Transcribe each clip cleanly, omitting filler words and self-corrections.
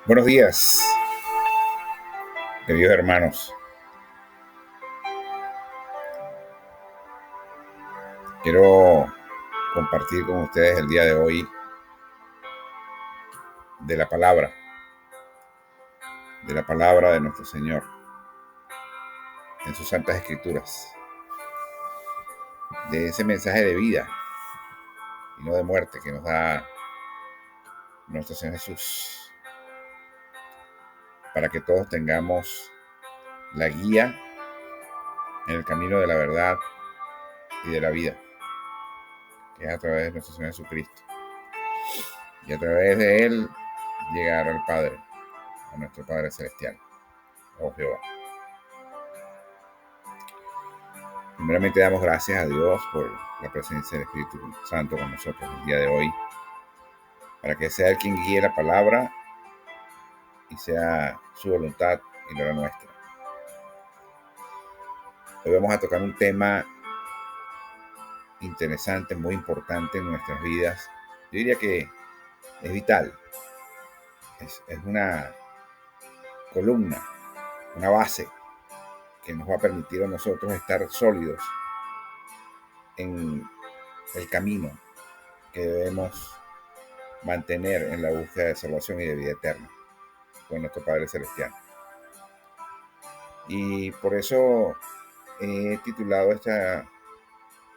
Buenos días, queridos hermanos. Quiero compartir con ustedes el día de hoy de la palabra de nuestro Señor en sus santas escrituras, de ese mensaje de vida y no de muerte que nos da nuestro Señor Jesús, para que todos tengamos la guía en el camino de la verdad y de la vida, que es a través de nuestro Señor Jesucristo, y a través de Él llegar al Padre, a nuestro Padre Celestial, oh Jehová. Primeramente damos gracias a Dios por la presencia del Espíritu Santo con nosotros el día de hoy, para que sea Él quien guíe la palabra y sea su voluntad y no la nuestra. Hoy vamos a tocar un tema interesante, muy importante en nuestras vidas. Yo diría que es vital, es una columna, una base que nos va a permitir a nosotros estar sólidos en el camino que debemos mantener en la búsqueda de salvación y de vida eterna con nuestro Padre Celestial. Y por eso he titulado esta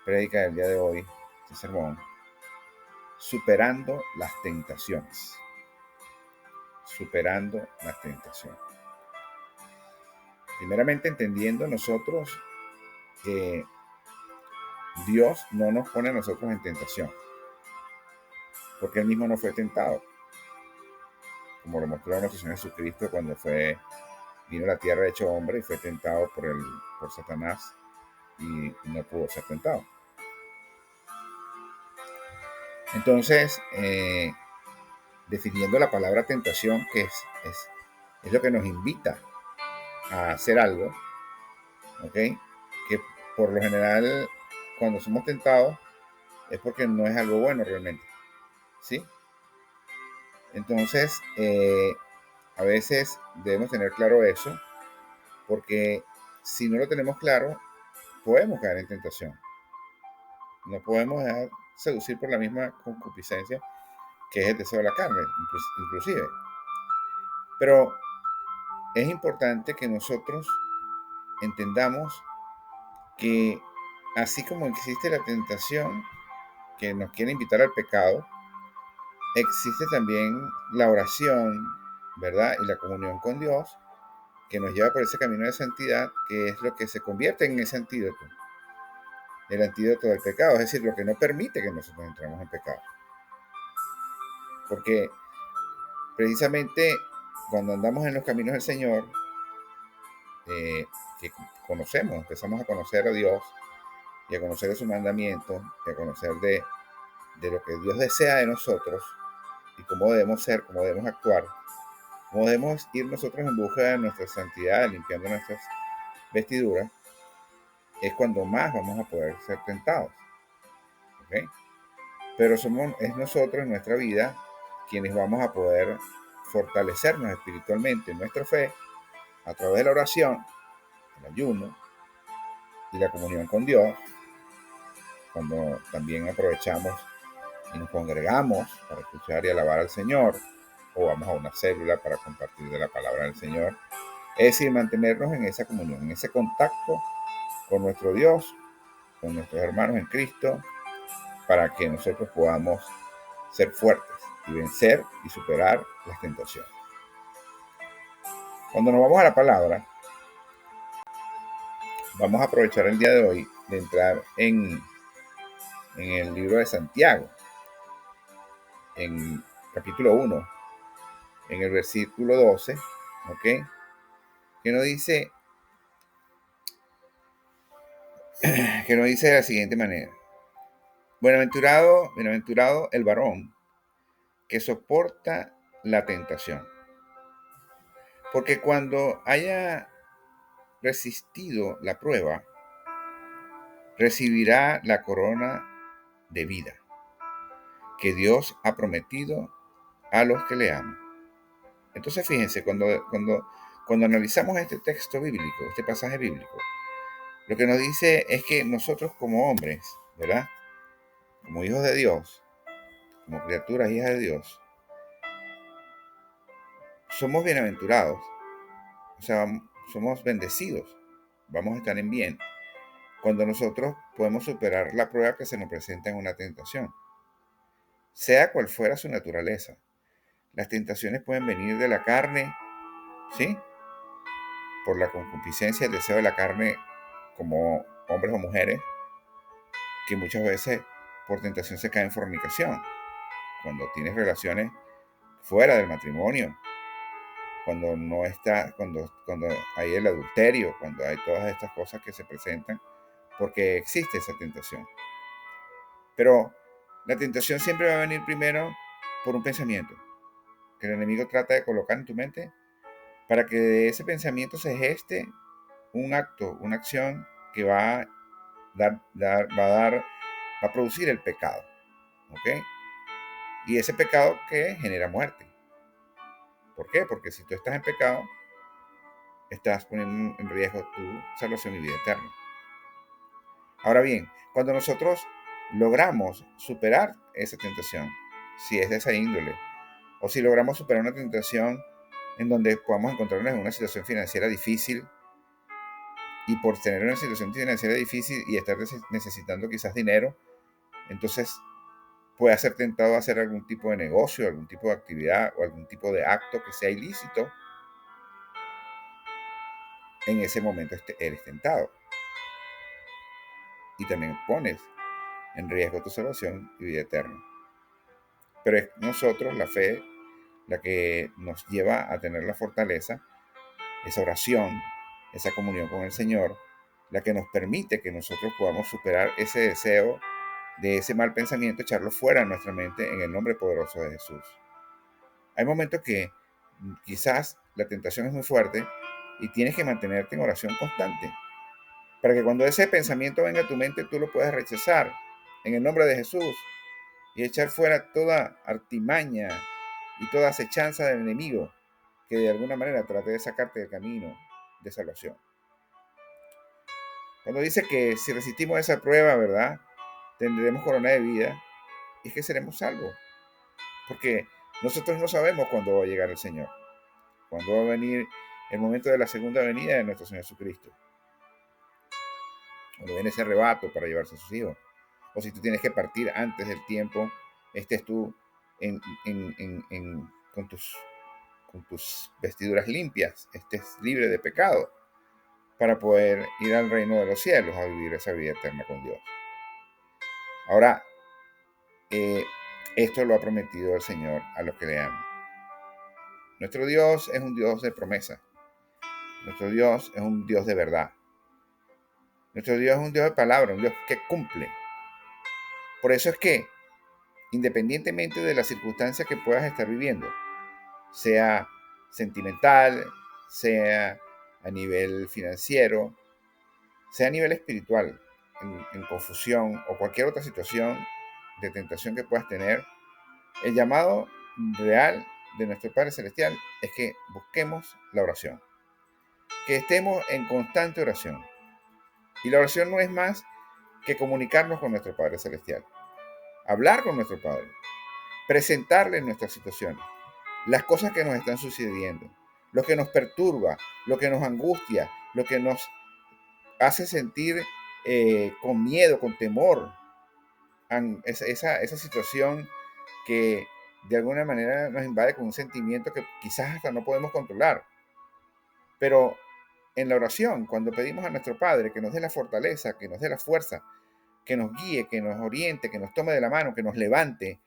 prédica del día de hoy, este sermón, Superando las tentaciones. Superando las tentaciones. Primeramente entendiendo nosotros que Dios no nos pone a nosotros en tentación, porque Él mismo no fue tentado, como lo mostró nuestro Señor Jesucristo cuando vino a la tierra hecho hombre y fue tentado por Satanás y no pudo ser tentado. Entonces, definiendo la palabra tentación, que es lo que nos invita a hacer algo, ¿ok? Que por lo general, cuando somos tentados, es porque no es algo bueno realmente, ¿sí? Entonces, a veces debemos tener claro eso, porque si no lo tenemos claro, podemos caer en tentación. No podemos dejar seducir por la misma concupiscencia que es el deseo de la carne, inclusive. Pero es importante que nosotros entendamos que así como existe la tentación que nos quiere invitar al pecado, existe también la oración, ¿verdad? Y la comunión con Dios, que nos lleva por ese camino de santidad, que es lo que se convierte en ese antídoto, el antídoto del pecado, es decir, lo que no permite que nosotros entremos en pecado. Porque precisamente cuando andamos en los caminos del Señor, que empezamos a conocer a Dios y a conocer de sus mandamientos, y a conocer de lo que Dios desea de nosotros y cómo debemos ser, cómo debemos actuar, cómo debemos ir nosotros en busca de nuestra santidad, limpiando nuestras vestiduras, es cuando más vamos a poder ser tentados. ¿Okay? Pero es nosotros en nuestra vida quienes vamos a poder fortalecernos espiritualmente en nuestra fe a través de la oración, el ayuno y la comunión con Dios, cuando también aprovechamos y nos congregamos para escuchar y alabar al Señor, o vamos a una célula para compartir de la palabra del Señor. Es decir, mantenernos en esa comunión, en ese contacto con nuestro Dios, con nuestros hermanos en Cristo, para que nosotros podamos ser fuertes y vencer y superar las tentaciones. Cuando nos vamos a la palabra, vamos a aprovechar el día de hoy de entrar en el libro de Santiago, en capítulo 1, en el versículo 12, ¿ok? Que nos dice de la siguiente manera: bienaventurado el varón que soporta la tentación, porque cuando haya resistido la prueba, recibirá la corona de vida que Dios ha prometido a los que le aman. Entonces, fíjense, cuando analizamos este texto bíblico, este pasaje bíblico, lo que nos dice es que nosotros como hombres, ¿verdad? Como hijos de Dios, como criaturas hijas de Dios, somos bienaventurados, o sea, somos bendecidos, vamos a estar en bien, cuando nosotros podemos superar la prueba que se nos presenta en una tentación, sea cual fuera su naturaleza. Las tentaciones pueden venir de la carne, ¿sí? Por la concupiscencia, el deseo de la carne, como hombres o mujeres, que muchas veces por tentación se cae en fornicación. Cuando tienes relaciones fuera del matrimonio, cuando no está, cuando hay el adulterio, cuando hay todas estas cosas que se presentan, porque existe esa tentación. Pero la tentación siempre va a venir primero por un pensamiento que el enemigo trata de colocar en tu mente para que de ese pensamiento se geste un acto, una acción que va a va a producir el pecado, ¿ok? Y ese pecado que genera muerte. ¿Por qué? Porque si tú estás en pecado, estás poniendo en riesgo tu salvación y vida eterna. Ahora bien, cuando nosotros logramos superar esa tentación, si es de esa índole, o si logramos superar una tentación en donde podamos encontrarnos en una situación financiera difícil, y por tener una situación financiera difícil y estar necesitando quizás dinero, entonces puede ser tentado a hacer algún tipo de negocio, algún tipo de actividad o algún tipo de acto que sea ilícito. En ese momento eres tentado y también pones en riesgo tu salvación y vida eterna. Pero es nosotros, la fe, la que nos lleva a tener la fortaleza, esa oración, esa comunión con el Señor, la que nos permite que nosotros podamos superar ese deseo de ese mal pensamiento, echarlo fuera de nuestra mente en el nombre poderoso de Jesús. Hay momentos que quizás la tentación es muy fuerte y tienes que mantenerte en oración constante para que cuando ese pensamiento venga a tu mente tú lo puedas rechazar en el nombre de Jesús y echar fuera toda artimaña y toda acechanza del enemigo que de alguna manera trate de sacarte del camino de salvación. Cuando dice que si resistimos esa prueba, ¿verdad? Tendremos corona de vida, y es que seremos salvos. Porque nosotros no sabemos cuándo va a llegar el Señor, cuándo va a venir el momento de la segunda venida de nuestro Señor Jesucristo, cuando viene ese arrebato para llevarse a sus hijos. O si tú tienes que partir antes del tiempo, estés tú con tus vestiduras limpias, estés libre de pecado, para poder ir al reino de los cielos a vivir esa vida eterna con Dios. Ahora, esto lo ha prometido el Señor a los que le aman. Nuestro Dios es un Dios de promesa. Nuestro Dios es un Dios de verdad. Nuestro Dios es un Dios de palabra, un Dios que cumple. Por eso es que, independientemente de las circunstancias que puedas estar viviendo, sea sentimental, sea a nivel financiero, sea a nivel espiritual, en confusión o cualquier otra situación de tentación que puedas tener, el llamado real de nuestro Padre Celestial es que busquemos la oración, que estemos en constante oración. Y la oración no es más que comunicarnos con nuestro Padre Celestial, hablar con nuestro Padre, presentarle nuestras situaciones, las cosas que nos están sucediendo, lo que nos perturba, lo que nos angustia, lo que nos hace sentir con miedo, con temor, esa situación que de alguna manera nos invade con un sentimiento que quizás hasta no podemos controlar. Pero en la oración, cuando pedimos a nuestro Padre que nos dé la fortaleza, que nos dé la fuerza, que nos guíe, que nos oriente, que nos tome de la mano, que nos levante,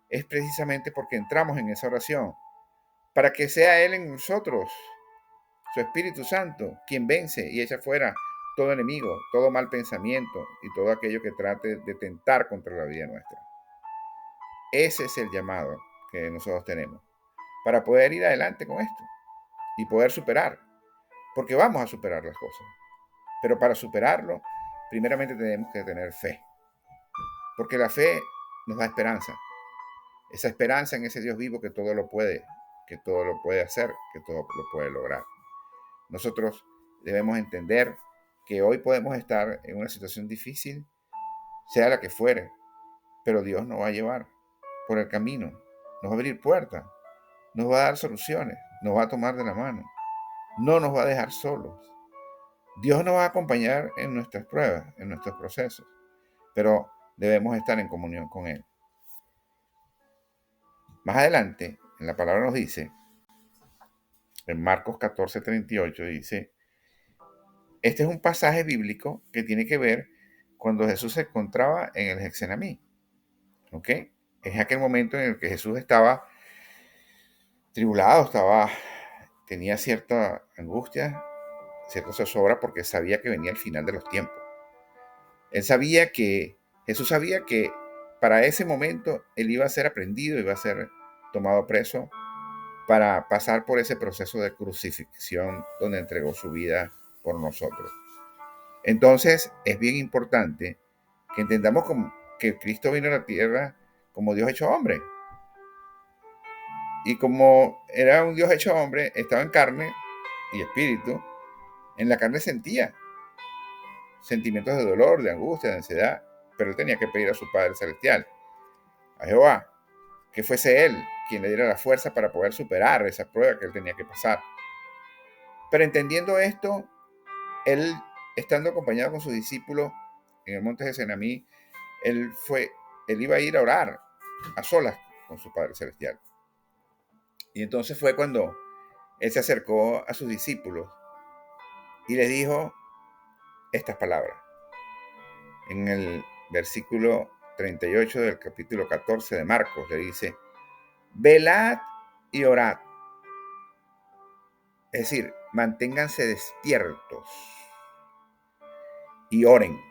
es precisamente porque entramos en esa oración, para que sea Él en nosotros, su Espíritu Santo, quien vence y echa fuera todo enemigo, todo mal pensamiento y todo aquello que trate de tentar contra la vida nuestra. Ese es el llamado que nosotros tenemos para poder ir adelante con esto y poder superar, porque vamos a superar las cosas. Pero para superarlo, primeramente tenemos que tener fe, porque la fe nos da esperanza, esa esperanza en ese Dios vivo que todo lo puede que todo lo puede hacer, que todo lo puede lograr. Nosotros debemos entender que hoy podemos estar en una situación difícil, sea la que fuere, pero Dios nos va a llevar por el camino, nos va a abrir puertas, nos va a dar soluciones, nos va a tomar de la mano, no nos va a dejar solos. Dios nos va a acompañar en nuestras pruebas, en nuestros procesos, pero debemos estar en comunión con Él. Más adelante, en la palabra nos dice, en Marcos 14:38 dice, este es un pasaje bíblico que tiene que ver cuando Jesús se encontraba en el Getsemaní. ¿Ok? Es aquel momento en el que Jesús estaba tribulado, tenía cierta angustia, cierta zozobra, porque sabía que venía el final de los tiempos. Jesús sabía que para ese momento él iba a ser aprendido, iba a ser tomado preso para pasar por ese proceso de crucifixión donde entregó su vida por nosotros. Entonces es bien importante que entendamos que Cristo vino a la tierra como Dios hecho hombre. Y como era un Dios hecho hombre, estaba en carne y espíritu. En la carne sentía sentimientos de dolor, de angustia, de ansiedad, pero él tenía que pedir a su Padre Celestial, a Jehová, que fuese él quien le diera la fuerza para poder superar esa prueba que él tenía que pasar. Pero entendiendo esto, él, estando acompañado con sus discípulos en el monte de Getsemaní, él iba a ir a orar a solas con su Padre Celestial. Y entonces fue cuando él se acercó a sus discípulos y les dijo estas palabras. En el versículo 38 del capítulo 14 de Marcos le dice, velad y orad. Es decir, manténganse despiertos y oren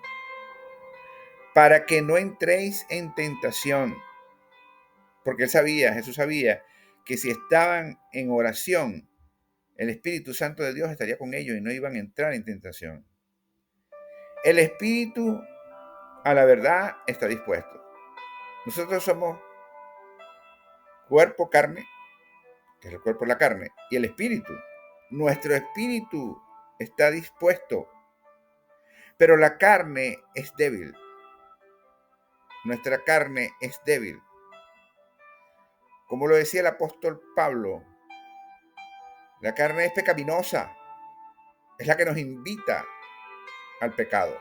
para que no entréis en tentación. Porque Jesús sabía que si estaban en oración, el Espíritu Santo de Dios estaría con ellos y no iban a entrar en tentación. El Espíritu, a la verdad, está dispuesto. Nosotros somos cuerpo, carne, que es el cuerpo de la carne, y el Espíritu. Nuestro espíritu está dispuesto, pero la carne es débil. Nuestra carne es débil. Como lo decía el apóstol Pablo, la carne es pecaminosa, es la que nos invita al pecado.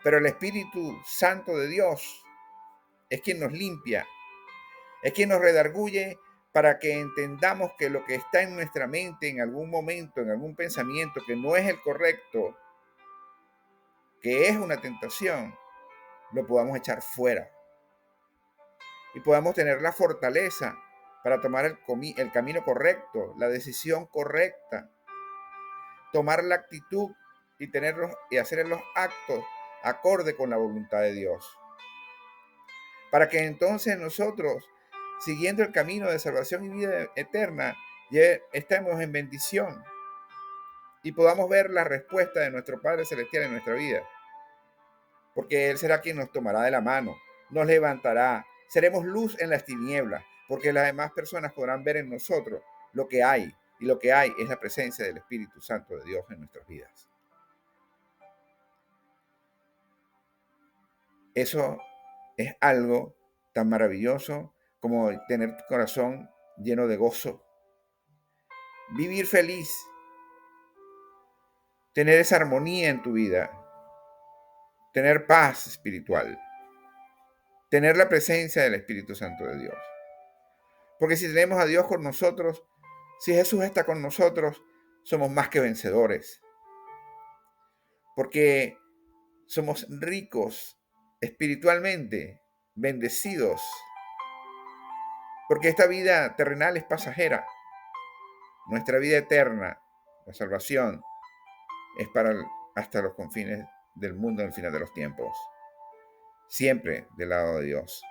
Pero el Espíritu Santo de Dios es quien nos limpia, es quien nos redarguye para que entendamos que lo que está en nuestra mente en algún momento, en algún pensamiento que no es el correcto, que es una tentación, lo podamos echar fuera. Y podamos tener la fortaleza para tomar el camino correcto, la decisión correcta, tomar la actitud y hacer los actos acorde con la voluntad de Dios. Para que entonces nosotros, siguiendo el camino de salvación y vida eterna, ya estemos en bendición y podamos ver la respuesta de nuestro Padre Celestial en nuestra vida. Porque Él será quien nos tomará de la mano, nos levantará, seremos luz en las tinieblas, porque las demás personas podrán ver en nosotros lo que hay, y lo que hay es la presencia del Espíritu Santo de Dios en nuestras vidas. Eso es algo tan maravilloso como tener tu corazón lleno de gozo, vivir feliz, tener esa armonía en tu vida, tener paz espiritual, tener la presencia del Espíritu Santo de Dios. Porque si tenemos a Dios con nosotros, si Jesús está con nosotros, somos más que vencedores. Porque somos ricos espiritualmente, bendecidos. Porque esta vida terrenal es pasajera. Nuestra vida eterna, la salvación, es para hasta los confines del mundo en el final de los tiempos. Siempre del lado de Dios.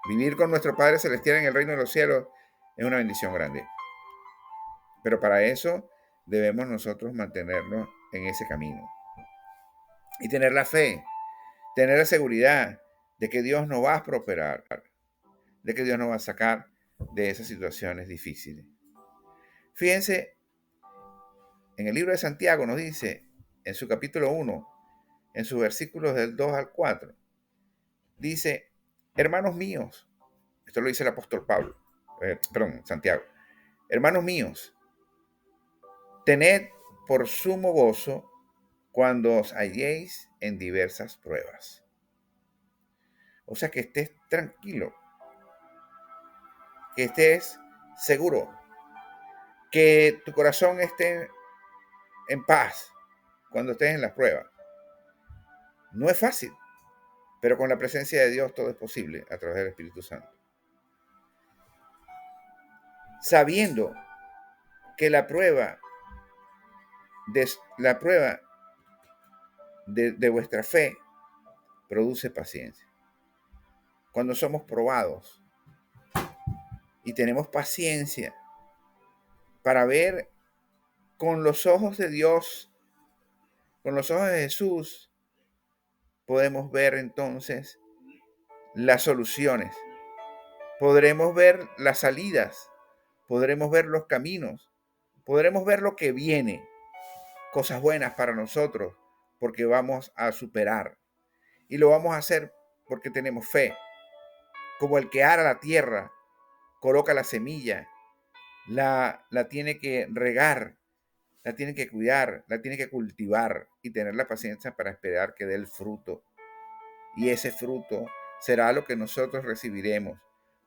Vivir con nuestro Padre Celestial en el reino de los cielos es una bendición grande. Pero para eso debemos nosotros mantenernos en ese camino. Y tener la fe, tener la seguridad de que Dios nos va a prosperar, de que Dios nos va a sacar de esas situaciones difíciles. Fíjense, en el libro de Santiago nos dice, en su capítulo 1, en sus versículos del 2 al 4, dice, hermanos míos, esto lo dice el apóstol Pablo, Santiago, hermanos míos, tened por sumo gozo cuando os halléis en diversas pruebas. O sea, que estés tranquilo, que estés seguro, que tu corazón esté en paz cuando estés en las pruebas. No es fácil, pero con la presencia de Dios todo es posible a través del Espíritu Santo. Sabiendo que la prueba de vuestra fe produce paciencia. Cuando somos probados y tenemos paciencia para ver con los ojos de Dios, con los ojos de Jesús, podemos ver entonces las soluciones, podremos ver las salidas, podremos ver los caminos, podremos ver lo que viene, cosas buenas para nosotros, porque vamos a superar. Y lo vamos a hacer porque tenemos fe. Como el que ara la tierra, coloca la semilla, la tiene que regar, la tiene que cuidar, la tiene que cultivar y tener la paciencia para esperar que dé el fruto. Y ese fruto será lo que nosotros recibiremos,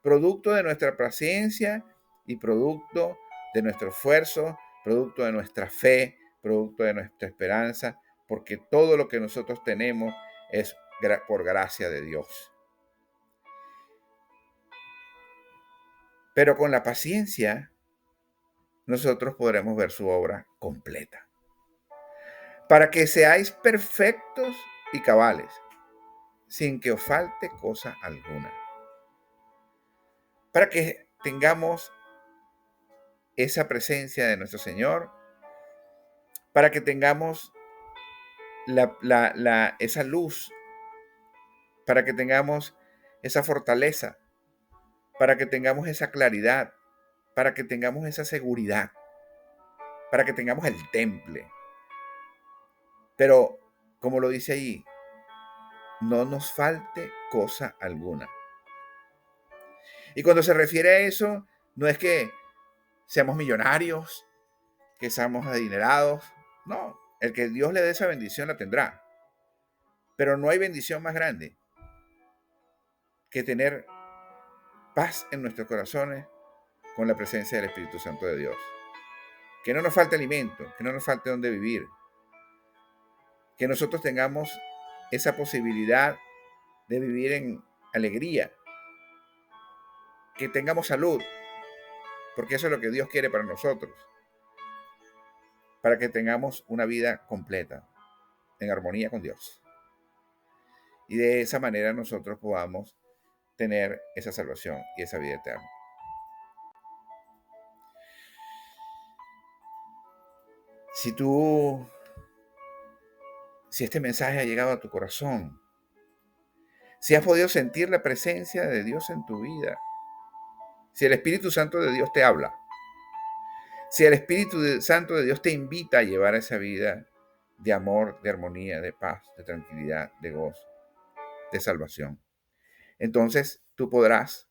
producto de nuestra paciencia y producto de nuestro esfuerzo, producto de nuestra fe, producto de nuestra esperanza, porque todo lo que nosotros tenemos es por gracia de Dios. Pero con la paciencia, nosotros podremos ver su obra completa. Para que seáis perfectos y cabales, sin que os falte cosa alguna. Para que tengamos esa presencia de nuestro Señor, para que tengamos esa luz, para que tengamos esa fortaleza, para que tengamos esa claridad, para que tengamos esa seguridad, para que tengamos el temple. Pero, como lo dice allí, no nos falte cosa alguna. Y cuando se refiere a eso, no es que seamos millonarios, que seamos adinerados. No, el que Dios le dé esa bendición la tendrá. Pero no hay bendición más grande que tener paz en nuestros corazones con la presencia del Espíritu Santo de Dios. Que no nos falte alimento, que no nos falte donde vivir. Que nosotros tengamos esa posibilidad de vivir en alegría. Que tengamos salud, porque eso es lo que Dios quiere para nosotros. Para que tengamos una vida completa, en armonía con Dios. Y de esa manera nosotros podamos tener esa salvación y esa vida eterna. Si este mensaje ha llegado a tu corazón, si has podido sentir la presencia de Dios en tu vida, si el Espíritu Santo de Dios te habla, si el Espíritu Santo de Dios te invita a llevar esa vida de amor, de armonía, de paz, de tranquilidad, de gozo, de salvación, entonces tú podrás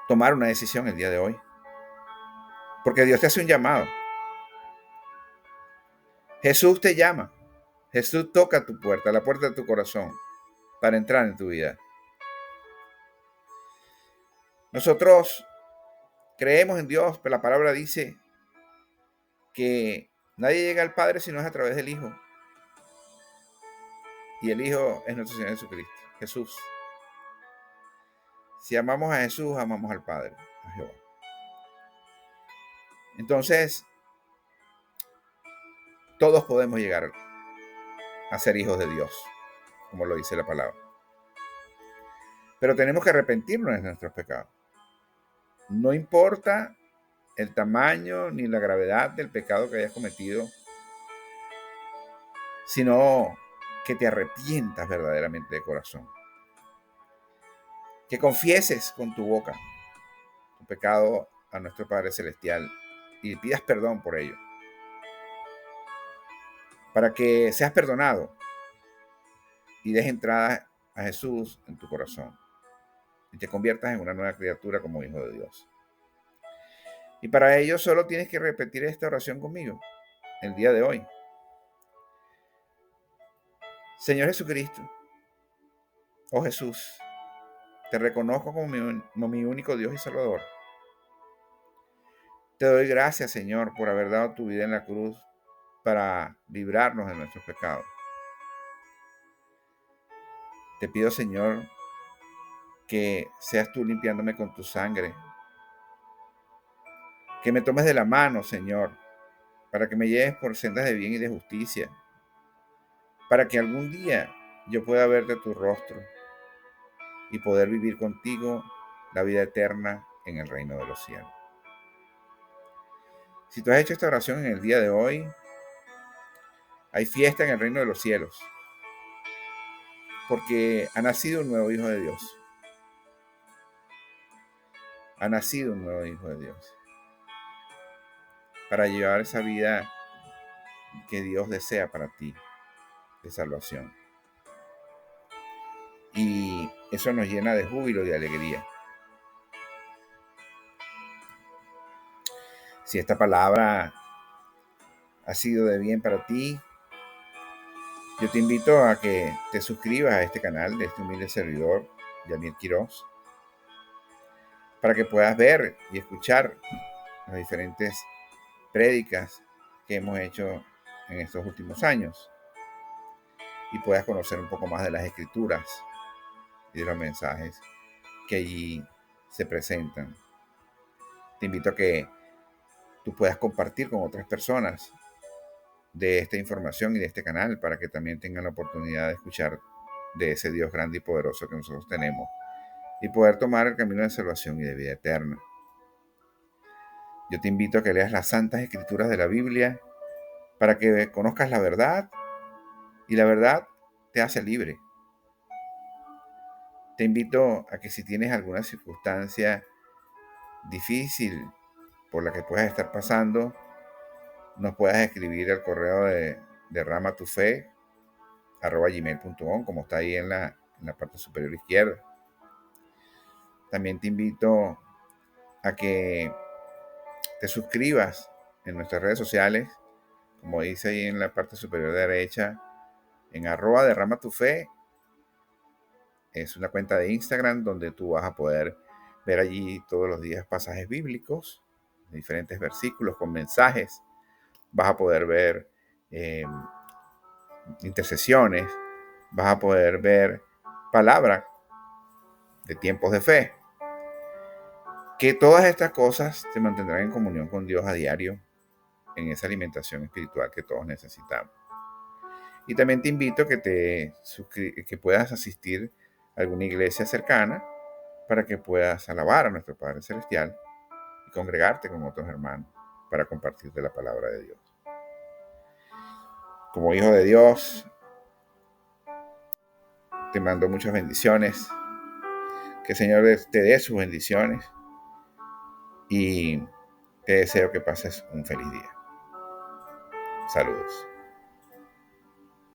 tomar una decisión el día de hoy. Porque Dios te hace un llamado. Jesús te llama. Jesús toca tu puerta, la puerta de tu corazón, para entrar en tu vida. Nosotros creemos en Dios, pero la palabra dice que nadie llega al Padre si no es a través del Hijo. Y el Hijo es nuestro Señor Jesucristo, Jesús. Si amamos a Jesús, amamos al Padre, a Jehová. Entonces, todos podemos llegar a ser hijos de Dios, como lo dice la palabra. Pero tenemos que arrepentirnos de nuestros pecados. No importa el tamaño ni la gravedad del pecado que hayas cometido, sino que te arrepientas verdaderamente de corazón. que confieses con tu boca tu pecado a nuestro Padre Celestial y pidas perdón por ello, para que seas perdonado y des entrada a Jesús en tu corazón y te conviertas en una nueva criatura como hijo de Dios. Y para ello solo tienes que repetir esta oración conmigo el día de hoy. Señor Jesucristo, oh Jesús, te reconozco como mi único Dios y Salvador. Te doy gracias, Señor, por haber dado tu vida en la cruz para librarnos de nuestros pecados. Te pido, Señor, que seas tú limpiándome con tu sangre, que me tomes de la mano, Señor, para que me lleves por sendas de bien y de justicia, para que algún día yo pueda verte tu rostro y poder vivir contigo la vida eterna en el reino de los cielos. Si tú has hecho esta oración en el día de hoy, hay fiesta en el reino de los cielos, porque ha nacido un nuevo hijo de Dios. Ha nacido un nuevo hijo de Dios para llevar esa vida que Dios desea para ti, de salvación. Y eso nos llena de júbilo y de alegría. Si esta palabra ha sido de bien para ti, yo te invito a que te suscribas a este canal de este humilde servidor, Yamir Quiroz, para que puedas ver y escuchar las diferentes prédicas que hemos hecho en estos últimos años y puedas conocer un poco más de las escrituras y de los mensajes que allí se presentan. Te invito a que tú puedas compartir con otras personas de esta información y de este canal para que también tengan la oportunidad de escuchar de ese Dios grande y poderoso que nosotros tenemos y poder tomar el camino de salvación y de vida eterna. Yo te invito a que leas las santas escrituras de la Biblia para que conozcas la verdad y la verdad te hace libre. Te invito a que si tienes alguna circunstancia difícil por la que puedas estar pasando, nos puedas escribir al correo de derramatufe@gmail.com, como está ahí en la parte superior izquierda. También te invito a que te suscribas en nuestras redes sociales, como dice ahí en la parte superior derecha, en @derramatufe. Es una cuenta de Instagram donde tú vas a poder ver allí todos los días pasajes bíblicos, diferentes versículos con mensajes. Vas a poder ver intercesiones, vas a poder ver palabra de tiempos de fe. Que todas estas cosas te mantendrán en comunión con Dios a diario en esa alimentación espiritual que todos necesitamos. Y también te invito a que puedas asistir a alguna iglesia cercana para que puedas alabar a nuestro Padre Celestial y congregarte con otros hermanos para compartirte la palabra de Dios. Como hijo de Dios, te mando muchas bendiciones. Que el Señor te dé sus bendiciones y te deseo que pases un feliz día. Saludos.